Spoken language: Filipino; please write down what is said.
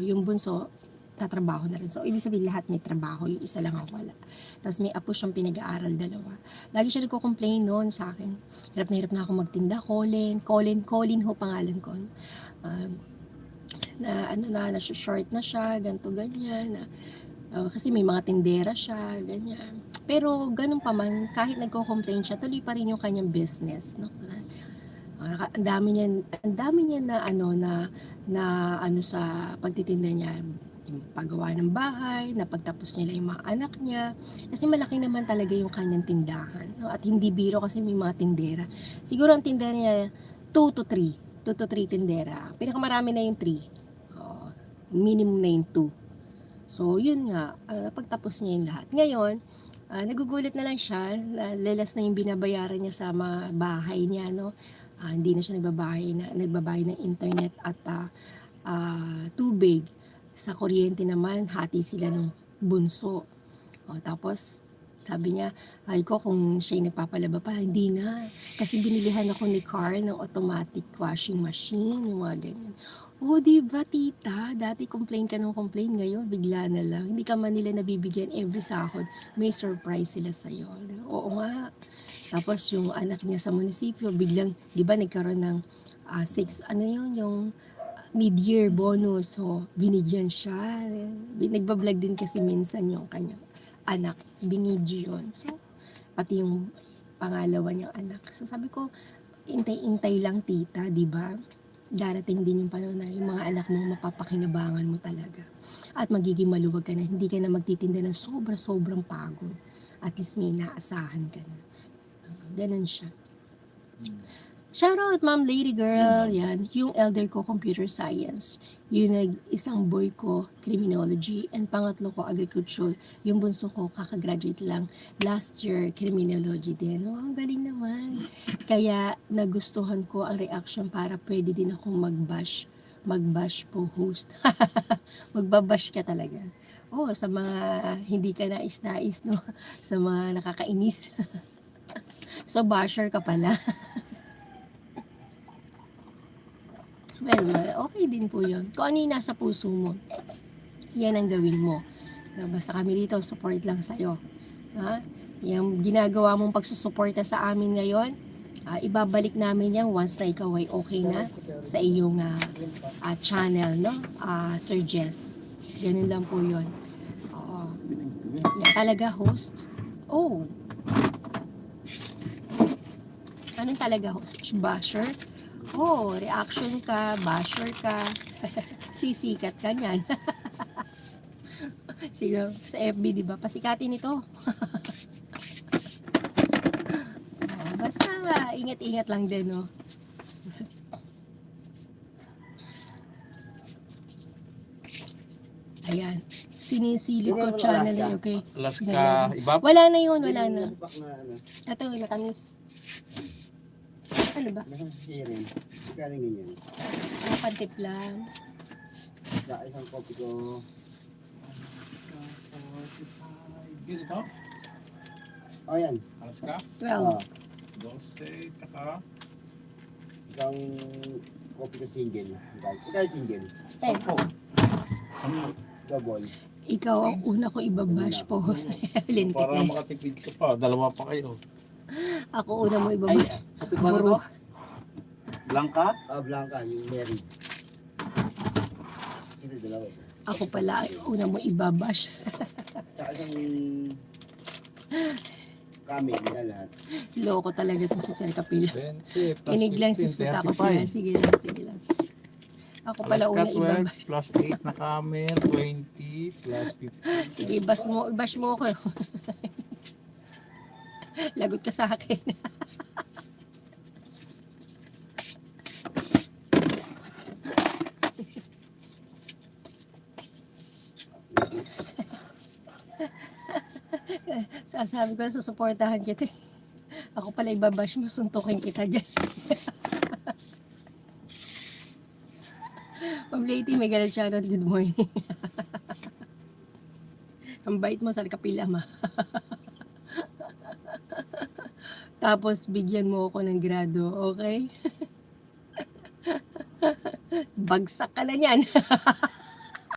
yung bunso, tatrabaho na rin. So, ibig sabihin lahat may trabaho, yung isa lang ang wala. Tapos may apo siyang pinag-aaral, dalawa. Lagi siya nagko-complain noon sa akin. Hirap na ako magtinda. Colin ho pangalan ko. Na short na siya, ganto ganyan. Kasi may mga tindera siya, ganyan. Pero ganun pa man, kahit nagko-complain siya, tuloy pa rin yung kanyang business, no? Ang dami niya na sa pagtitinda niya, yung paggawa ng bahay, napagtapos niya lang yung mga anak niya. Kasi malaki naman talaga yung kanyang tindahan. No? At hindi biro kasi may mga tindera. Siguro ang tindera niya, 2 to 3 tindera. Pinakamarami na yung 3. Minimum na yung 2. So, yun nga, pagtapos niya yung lahat. Ngayon, nagugulat na lang siya, lelas na yung binabayaran niya sa mga bahay niya, no? Hindi na siya nagbabayad ng internet at tubig. Sa kuryente naman, hati sila ng bunso. Tapos, sabi niya, ay ko kung siya yung nagpapalaba pa, hindi na. Kasi binilihan ako ni Carl ng automatic washing machine, yung mga ganyan. Diba tita, dati complain ka ng complain, ngayon bigla na lang. Hindi ka man nila nabibigyan every sahod, may surprise sila sa'yo. Oo nga. Tapos yung anak niya sa munisipyo, biglang, di ba nagkaroon ng yung mid-year bonus. So, binigyan siya. Nagbablog din kasi minsan yung kanyang anak. Binidyo yun. So, pati yung pangalawa niyang anak. So, sabi ko, intay-intay lang tita, di ba? Darating din yung panahon na yung mga anak mo mapapakinabangan mo talaga. At magiging maluwag ka na. Hindi ka na magtitinda ng sobrang pagod. At least may naasahan ka na. Ganun siya. Shoutout, Ma'am Lady Girl. Yan. Yung elder ko, computer science. Yung isang boy ko, criminology. And pangatlo ko, agriculture. Yung bunso ko, kakagraduate lang. Last year, criminology din. Ang galing naman. Kaya, nagustuhan ko ang reaction para pwede din akong mag-bash po host. Magbabash ka talaga. Sa mga hindi ka nais-nais, no? Sa mga nakakainis. So, basher ka pala. Well, okay din po yun. Kung ano yung nasa puso mo, yan ang gawin mo. Basta kami dito, support lang sa'yo. Yung ginagawa mong pagsusuporta sa amin ngayon, ibabalik namin yan once na ikaw ay okay na sa iyong channel, no? Sir Jess. Ganun lang po yun. Yan talaga, host. Anong talaga, host? Basher? Reaction ka, basher ka, sisikat ka niyan. Sige, sa FB, di ba? Pasikatin ito. Basta ingat-ingat lang din, no? Ayan. Sinisilip ko channel niya, okay? Alaska, iba? Wala na yun, wala na. Ito, matamis. Ano ba? Pantip lang. Sa isang kopi ko. Ganito? Yan. Alaska? 12. 12, tsaka Isang kopi ko single. Ikaw single. 10. Double. Ikaw ang una ko ibabash po. Lintik Para na. makatipid ka pa, dalawa pa kayo. Ako una mo ibabash. Kopi ko na to? Blanca? Blanca, yung Mary. Sino dalawa? Ako pala una mo ibabash. Tsaka isang kami, na lahat. Loko talaga to si Sir Capilla. 20 plus Kinig lang 15, sis puta ako 35. siya. Sige lang. Ako pala una Alaska 12 ibabash. plus 8 na camel, 20 plus 15. Sige, bash mo ako. Lagot ka sa akin. Sasabi ko na susuportahan kita. Ako pala ibabash mo, suntukin kita dyan. Ma'am Lady, may galit shoutout, good morning. Ang bait mo, Sir Capilla, ma. Tapos, bigyan mo ako ng grado, okay? Bagsak ka na yan.